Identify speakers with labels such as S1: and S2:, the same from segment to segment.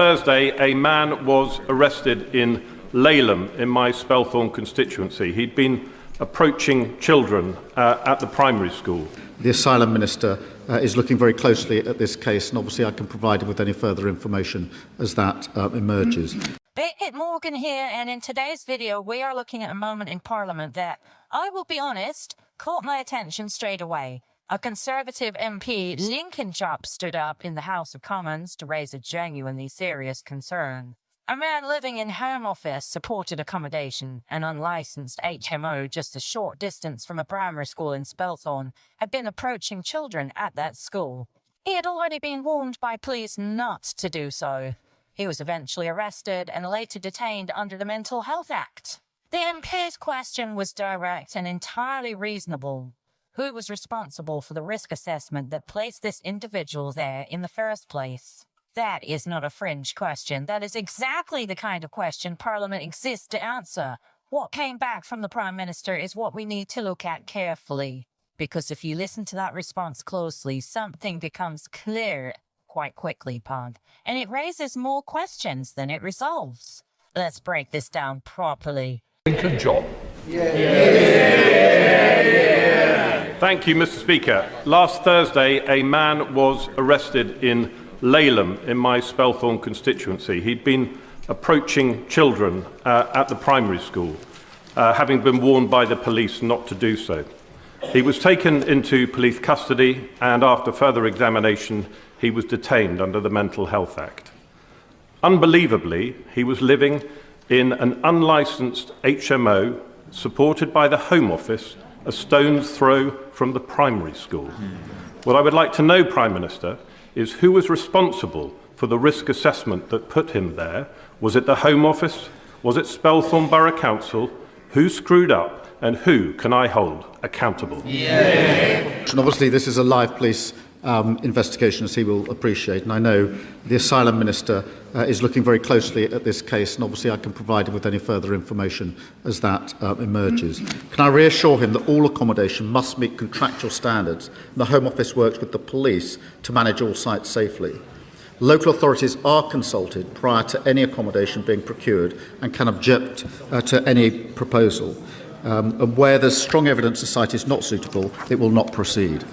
S1: Thursday, a man was arrested in Laleham in my Spelthorne constituency. He'd been approaching children at the primary school.
S2: The asylum minister is looking very closely at this case, and obviously I can provide him with any further information as that emerges.
S3: Bit Morgan here, and in today's video we are looking at a moment in Parliament that, I will be honest, caught my attention straight away. A Conservative MP, Lincoln Jopp, stood up in the House of Commons to raise a genuinely serious concern. A man living in Home Office supported accommodation, an unlicensed HMO just a short distance from a primary school in Spelthorne, had been approaching children at that school. He had already been warned by police not to do so. He was eventually arrested and later detained under the Mental Health Act. The MP's question was direct and entirely reasonable. Who was responsible for the risk assessment that placed this individual there in the first place? That is not a fringe question. That is exactly the kind of question Parliament exists to answer. What came back from the Prime Minister is what we need to look at carefully. Because if you listen to that response closely, something becomes clear quite quickly, Pond. And it raises more questions than it resolves. Let's break this down properly.
S4: Lincoln Jopp.
S1: Thank you, Mr. Speaker. Last Thursday, a man was arrested in Laleham in my Spelthorne constituency. He'd been approaching children at the primary school, having been warned by the police not to do so. He was taken into police custody, and after further examination, he was detained under the Mental Health Act. Unbelievably, he was living in an unlicensed HMO supported by the Home Office, a stone's throw from the primary school. What I would like to know, Prime Minister, is who was responsible for the risk assessment that put him there. Was it the Home Office? Was it Spelthorne Borough Council? Who screwed up, and who can I hold accountable?
S2: And obviously this is a live police investigation, as he will appreciate, and I know the asylum minister is looking very closely at this case, and obviously I can provide him with any further information as that emerges. Can I reassure him that all accommodation must meet contractual standards, and the Home Office works with the police to manage all sites safely. Local authorities are consulted prior to any accommodation being procured and can object to any proposal. And where there's strong evidence the site is not suitable, it will not proceed.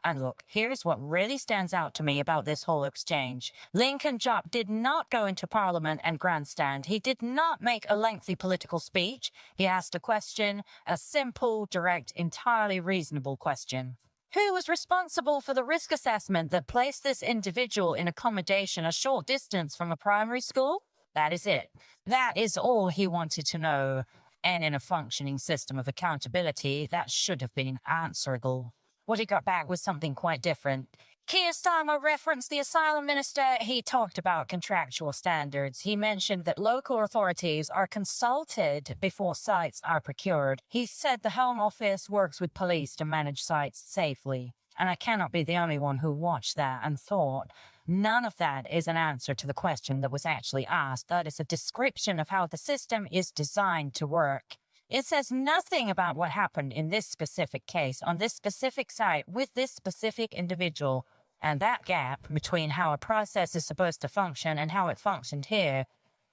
S3: And look, here's what really stands out to me about this whole exchange. Lincoln Jopp did not go into Parliament and grandstand. He did not make a lengthy political speech. He asked a question, a simple, direct, entirely reasonable question. Who was responsible for the risk assessment that placed this individual in accommodation a short distance from a primary school? That is it. That is all he wanted to know. And in a functioning system of accountability, that should have been answerable. What he got back was something quite different. Keir Starmer referenced the asylum minister. He talked about contractual standards. He mentioned that local authorities are consulted before sites are procured. He said the Home Office works with police to manage sites safely. And I cannot be the only one who watched that and thought, none of that is an answer to the question that was actually asked. That is a description of how the system is designed to work. It says nothing about what happened in this specific case, on this specific site, with this specific individual. And that gap between how a process is supposed to function and how it functioned here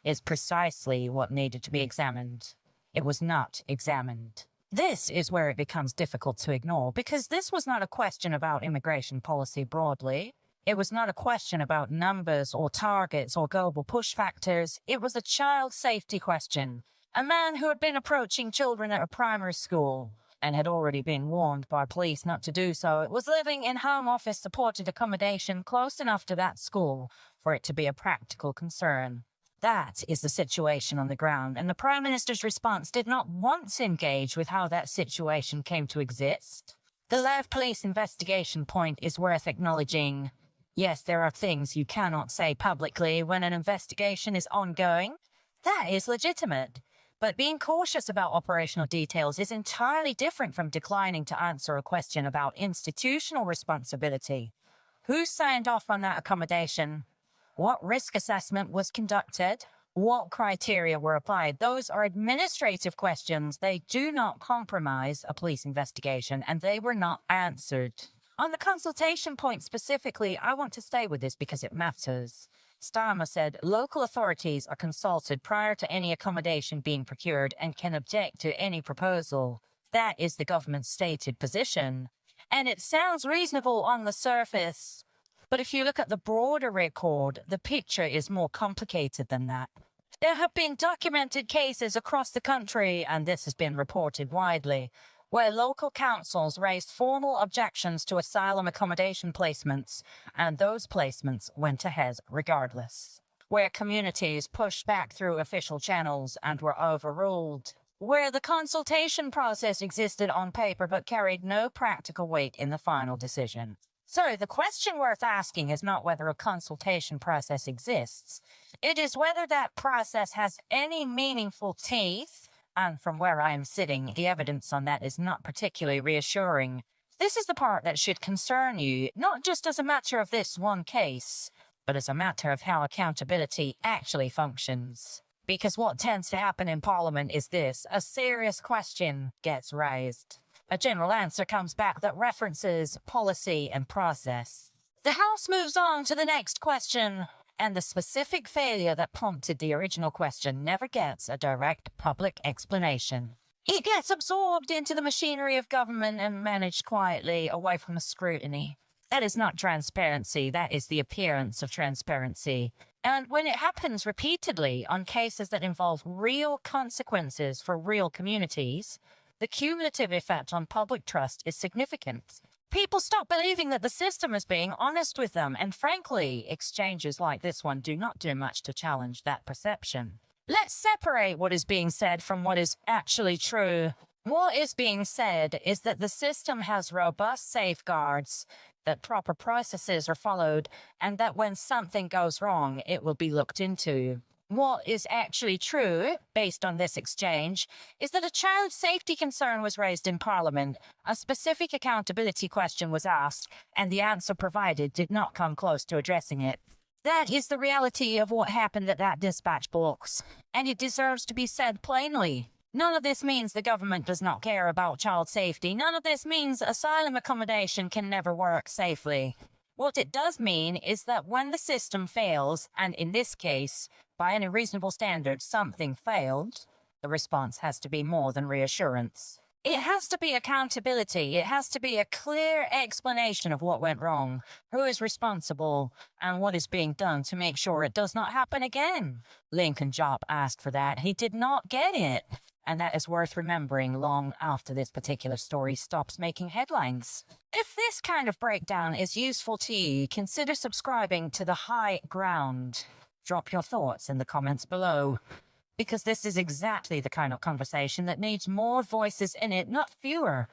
S3: is precisely what needed to be examined. It was not examined. This is where it becomes difficult to ignore, because this was not a question about immigration policy broadly. It was not a question about numbers or targets or global push factors. It was a child safety question. A man who had been approaching children at a primary school and had already been warned by police not to do so, was living in Home Office supported accommodation close enough to that school for it to be a practical concern. That is the situation on the ground, and the Prime Minister's response did not once engage with how that situation came to exist. The live police investigation point is worth acknowledging. Yes, there are things you cannot say publicly when an investigation is ongoing. That is legitimate. But being cautious about operational details is entirely different from declining to answer a question about institutional responsibility. Who signed off on that accommodation? What risk assessment was conducted? What criteria were applied? Those are administrative questions. They do not compromise a police investigation, and they were not answered. On the consultation point specifically, I want to stay with this because it matters. Starmer said local authorities are consulted prior to any accommodation being procured and can object to any proposal. That is the government's stated position. And it sounds reasonable on the surface. But if you look at the broader record, the picture is more complicated than that. There have been documented cases across the country, and this has been reported widely, where local councils raised formal objections to asylum accommodation placements, and those placements went ahead regardless. Where communities pushed back through official channels and were overruled. Where the consultation process existed on paper but carried no practical weight in the final decision. So the question worth asking is not whether a consultation process exists. It is whether that process has any meaningful teeth. And from where I am sitting, the evidence on that is not particularly reassuring. This is the part that should concern you, not just as a matter of this one case, but as a matter of how accountability actually functions. Because what tends to happen in Parliament is this: a serious question gets raised. A general answer comes back that references policy and process. The House moves on to the next question, and the specific failure that prompted the original question never gets a direct public explanation. It gets absorbed into the machinery of government and managed quietly away from the scrutiny. That is not transparency, that is the appearance of transparency. And when it happens repeatedly on cases that involve real consequences for real communities, the cumulative effect on public trust is significant. People stop believing that the system is being honest with them, and frankly, exchanges like this one do not do much to challenge that perception. Let's separate what is being said from what is actually true. What is being said is that the system has robust safeguards, that proper processes are followed, and that when something goes wrong, it will be looked into. What is actually true, based on this exchange, is that a child safety concern was raised in Parliament, a specific accountability question was asked, and the answer provided did not come close to addressing it. That is the reality of what happened at that dispatch box, and it deserves to be said plainly. None of this means the government does not care about child safety. None of this means asylum accommodation can never work safely. What it does mean is that when the system fails, and in this case, by any reasonable standard, something failed, the response has to be more than reassurance. It has to be accountability. It has to be a clear explanation of what went wrong, who is responsible, and what is being done to make sure it does not happen again. Lincoln Jopp asked for that. He did not get it. And that is worth remembering long after this particular story stops making headlines. If this kind of breakdown is useful to you, consider subscribing to The High Ground. Drop your thoughts in the comments below, because this is exactly the kind of conversation that needs more voices in it, not fewer.